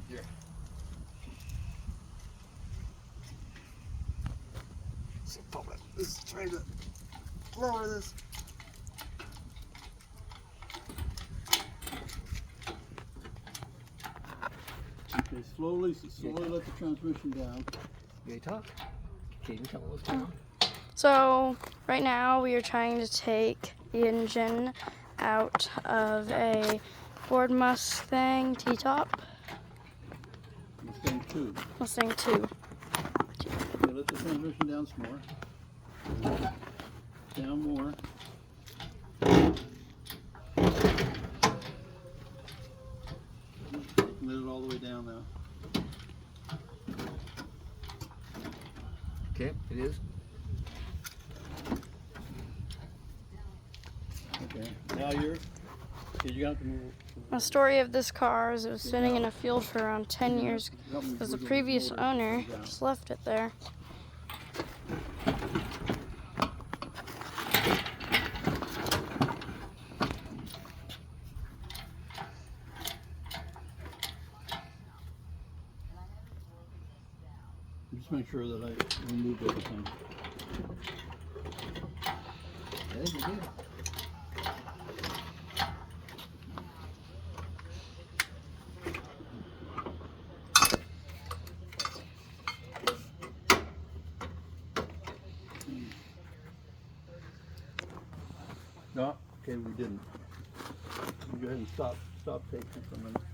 Here. Let's try to lower this. Okay, slowly let the transmission down. You talk? Can you tell what's going on? So right now we are trying to take the engine out of a Ford Mustang T-top. Mustang 2. Mustang 2. Okay, let the transmission down some more. Down more. Let it all the way down now. Okay, it is. Okay, now you got to move. The story of this car is it was sitting in a field for around 10 years because the previous owner just left it there. Just make sure that I removed everything. Yeah, you did. No, okay, we didn't. You go ahead and stop taking for a minute.